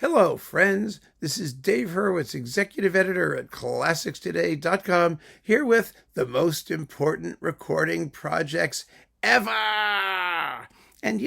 Hello, friends. This is Dave Hurwitz, executive editor at ClassicsToday.com, here with the most important recording projects ever. And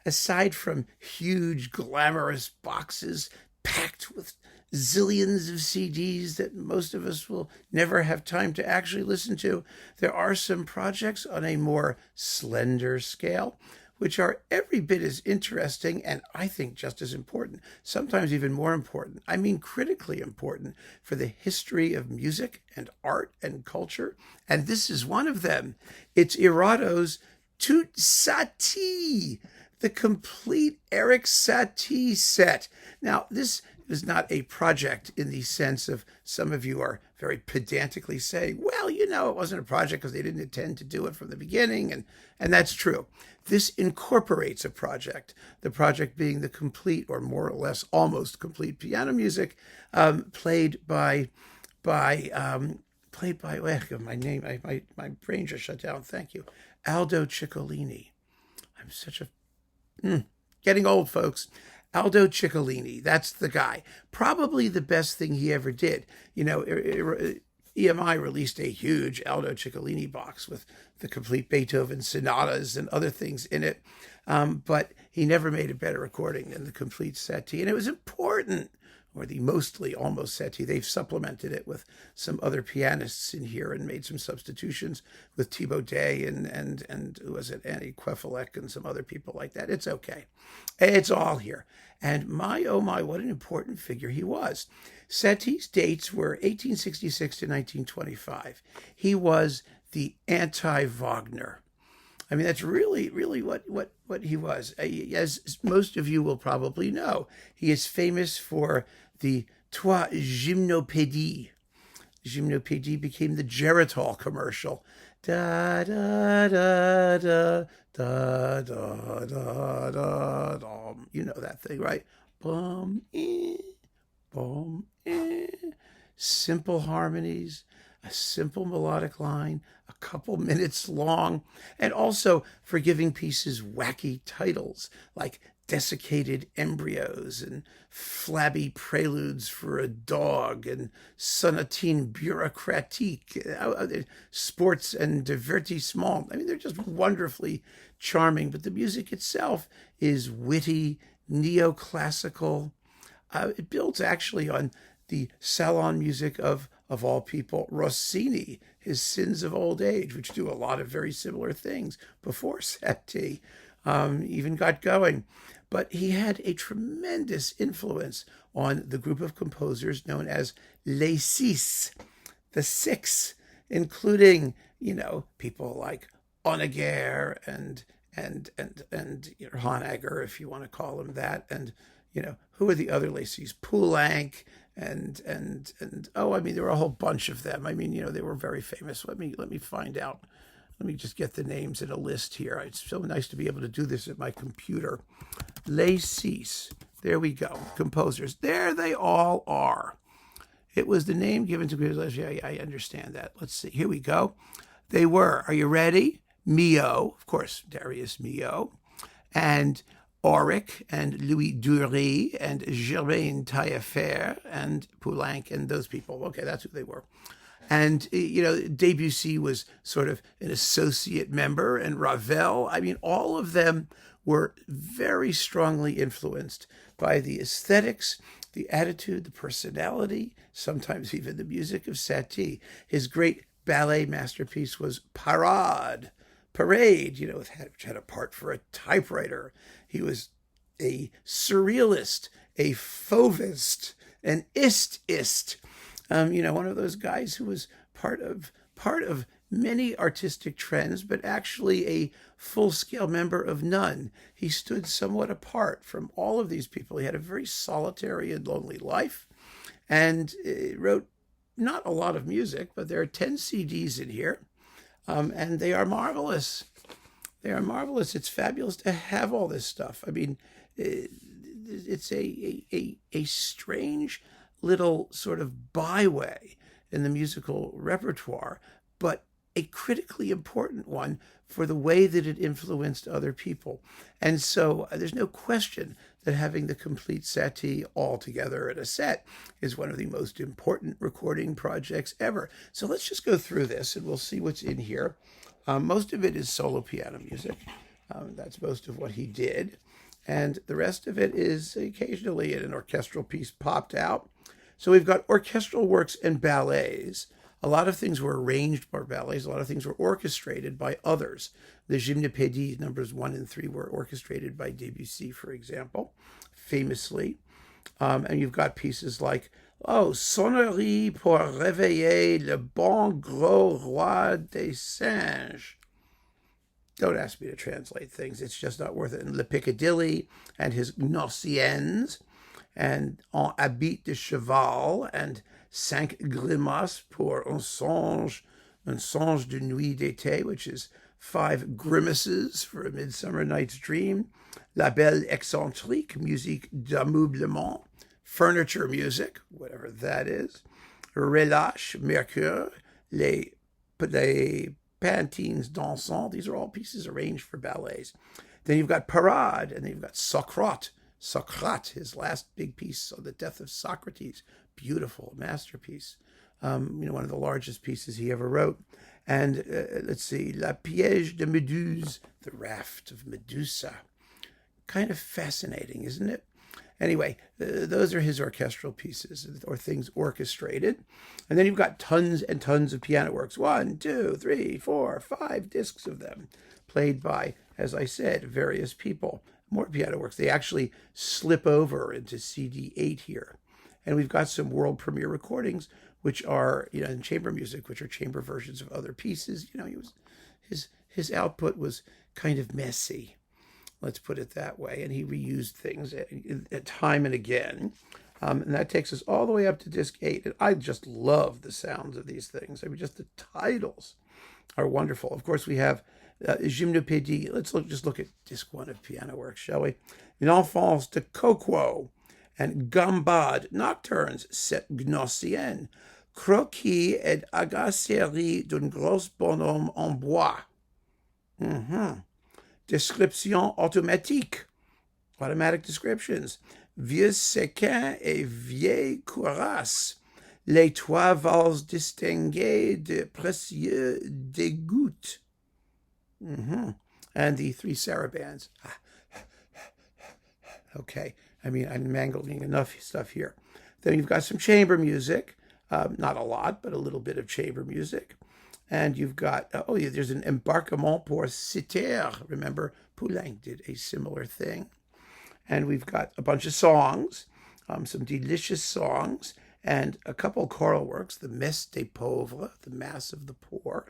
aside from huge, glamorous boxes packed with zillions of CDs that most of us will never have time to actually listen to, there are some projects on a more slender scale which are every bit as interesting and I think just as important, sometimes even more important. I mean critically important for the history of music and art and culture. And this is one of them. It's Erato's Tout, Satie, the complete Eric Satie set. Now, this is not a project in the sense of some of you are very pedantically saying, well, it wasn't a project because they didn't intend to do it from the beginning. And that's true. This incorporates a project, the project being the complete or more or less almost complete piano music played by my brain just shut down. Thank you. Aldo Ciccolini. I'm such a, getting old, folks. Aldo Ciccolini, that's the guy. Probably the best thing he ever did. EMI released a huge Aldo Ciccolini box with the complete Beethoven sonatas and other things in it, but he never made a better recording than the complete Satie, and it was important, or the mostly almost Satie. They've supplemented it with some other pianists in here and made some substitutions with Thibaudet and who was it, Queffélec and some other people like that. It's okay. It's all here. And my, oh my, what an important figure he was. Satie's dates were 1866 to 1925. He was the anti-Wagner. I mean, that's really what he was. As most of you will probably know, he is famous for the Toi, Gymnopédie. Gymnopédie became the Geritol commercial. Da da da da da da da da da. You know that thing, right? Bum bum simple harmonies, a simple melodic line, a couple minutes long, and also for giving pieces wacky titles like Desiccated Embryos and Flabby Preludes for a Dog and Sonatine Bureaucratique, Sports and Divertissement. I mean, they're just wonderfully charming, but the music itself is witty, neoclassical. It builds actually on the salon music of all people, Rossini, his Sins of Old Age, which do a lot of very similar things before Satie even got going. But he had a tremendous influence on the group of composers known as Les Six, the Six, including, people like Honegger and Honegger, if you want to call him that, and who are the other Les Six? Poulenc and there were a whole bunch of them. I mean, they were very famous. Let me find out. Let me just get the names in a list here. It's so nice to be able to do this at my computer. Les Six. There we go. Composers. There they all are. It was the name given to composers. Yeah, I understand that. Let's see. Here we go. They were, are you ready? Milhaud, of course, Darius Milhaud, and Auric and Louis Dury and Germain Taillefer and Poulenc and those people. Okay, that's who they were. And, Debussy was sort of an associate member, and Ravel. I mean, all of them were very strongly influenced by the aesthetics, the attitude, the personality, sometimes even the music of Satie. His great ballet masterpiece was Parade, which had a part for a typewriter. He was a surrealist, a fauvist, an istist. One of those guys who was part of many artistic trends, but actually a full-scale member of none. He stood somewhat apart from all of these people. He had a very solitary and lonely life, and wrote not a lot of music, but there are 10 CDs in here, and they are marvelous. They are marvelous. It's fabulous to have all this stuff. I mean, it's a strange little sort of byway in the musical repertoire, but a critically important one for the way that it influenced other people. And so there's no question that having the complete Satie all together in a set is one of the most important recording projects ever. So let's just go through this and we'll see what's in here. Most of it is solo piano music. That's most of what he did. And the rest of it is occasionally an orchestral piece popped out. So we've got orchestral works and ballets. A lot of things were arranged by ballets. A lot of things were orchestrated by others. The Gymnopédie numbers 1 and 3 were orchestrated by Debussy, for example, famously. And you've got pieces like, Sonnerie pour réveiller le bon gros roi des singes. Don't ask me to translate things. It's just not worth it. And Le Piccadilly and his Gnossiennes and En habit de cheval and Cinq grimaces pour un songe de nuit d'été, which is 5 grimaces for a Midsummer Night's Dream. La Belle Excentrique, musique d'ameublement, furniture music, whatever that is. Relâche, Mercure, les Pantines dansant. These are all pieces arranged for ballets. Then you've got Parade, and then you've got Socrate, his last big piece on the death of Socrates. Beautiful masterpiece. One of the largest pieces he ever wrote. And let's see, La Piège de Méduse, the raft of Medusa. Kind of fascinating, isn't it? Anyway, those are his orchestral pieces, or things orchestrated. And then you've got tons and tons of piano works. 1, 2, 3, 4, 5 discs of them, played by, as I said, various people. More piano works. They actually slip over into CD 8 here. And we've got some world premiere recordings, which are, in chamber music, which are chamber versions of other pieces. His output was kind of messy. Let's put it that way. And he reused things at time and again. And that takes us all the way up to disc 8. And I just love the sounds of these things. I mean, just the titles are wonderful. Of course, we have Gymnopédie. Let's just look at disc 1 of piano works, shall we? L'Enfance de Coquo and Gambade Nocturnes, Sept Gnossiennes, Croquis et Agacerie d'un gros bonhomme en bois. Description automatique, automatic descriptions. Vieux sequins et vieilles cuirasses, les 3 valses distinguées de précieux dégouts. And the 3 sarabands. Okay, I mean, I'm mangling enough stuff here. Then you've got some chamber music. Not a lot, but a little bit of chamber music. And you've got, there's an embarquement pour citer. Remember, Poulenc did a similar thing. And we've got a bunch of songs, some delicious songs, and a couple choral works, the Messe des Pauvres, the Mass of the Poor,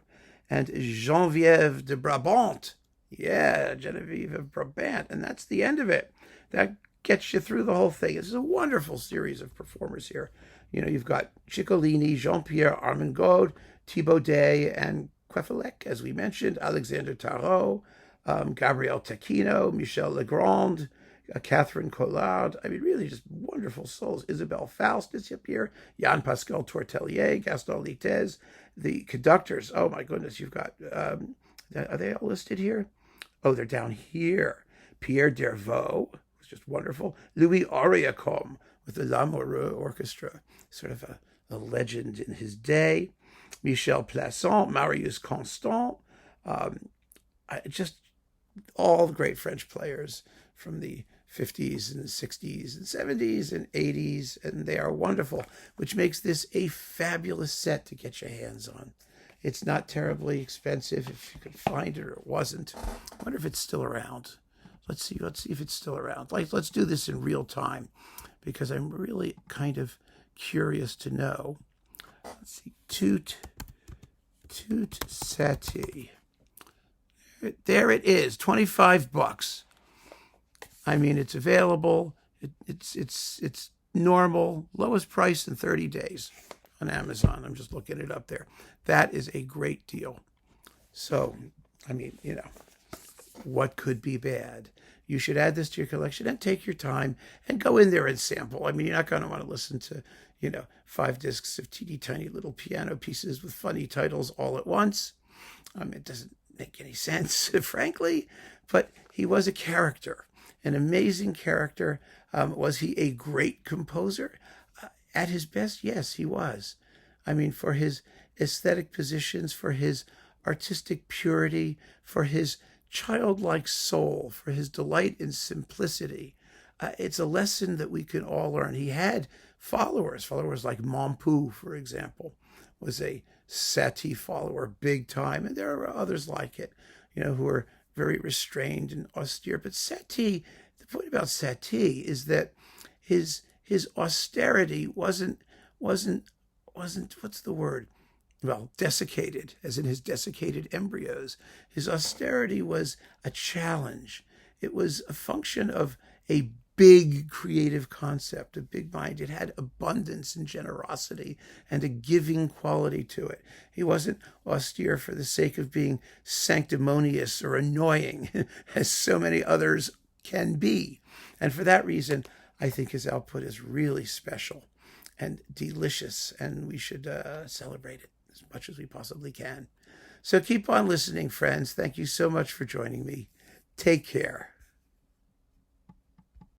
and Jean-Yves de Brabant. Yeah, Genevieve of Brabant. And that's the end of it. That gets you through the whole thing. It's a wonderful series of performers here. You've got Ciccolini, Jean-Pierre Armengaud, Thibaudet, and Queffélec, as we mentioned, Alexandre Tarot, Gabriel Taquino, Michel Legrand, Catherine Collard. I mean, really just wonderful souls. Isabelle Faust is up here, Jean-Pascal Tortelier, Gaston Litez, the conductors. Oh, my goodness, you've got, are they all listed here? Oh, they're down here. Pierre Dervaux was just wonderful. Louis Auriacombe with the Lamoureux Orchestra, sort of a legend in his day. Michel Plassans, Marius Constant, just all the great French players from the 50s and 60s and 70s and 80s, and they are wonderful, which makes this a fabulous set to get your hands on. It's not terribly expensive if you can find it, or it wasn't. I wonder if it's still around. Let's see if it's still around. Let's do this in real time, because I'm really kind of curious to know. Let's see, Tout Satie. There it is, $25. I mean, it's available. It's normal, lowest price in 30 days on Amazon. I'm just looking it up there. That is a great deal. So, I mean, what could be bad? You should add this to your collection and take your time and go in there and sample. I mean, you're not going to want to listen to, 5 discs of teeny tiny little piano pieces with funny titles all at once. It doesn't make any sense, frankly, but he was a character. an amazing character. Was he a great composer? At his best, yes, he was. I mean, for his aesthetic positions, for his artistic purity, for his childlike soul, for his delight in simplicity. It's a lesson that we can all learn. He had followers like Montpou, for example, was a Satie follower, big time, and there are others like it, who are very restrained and austere. But Satie, the point about Satie is that his austerity wasn't what's the word? Well, desiccated, as in his desiccated embryos. His austerity was a challenge. It was a function of a big creative concept, a big mind. It had abundance and generosity and a giving quality to it. He wasn't austere for the sake of being sanctimonious or annoying, as so many others can be. And for that reason, I think his output is really special and delicious, and we should celebrate it as much as we possibly can. So keep on listening, friends. Thank you so much for joining me. Take care.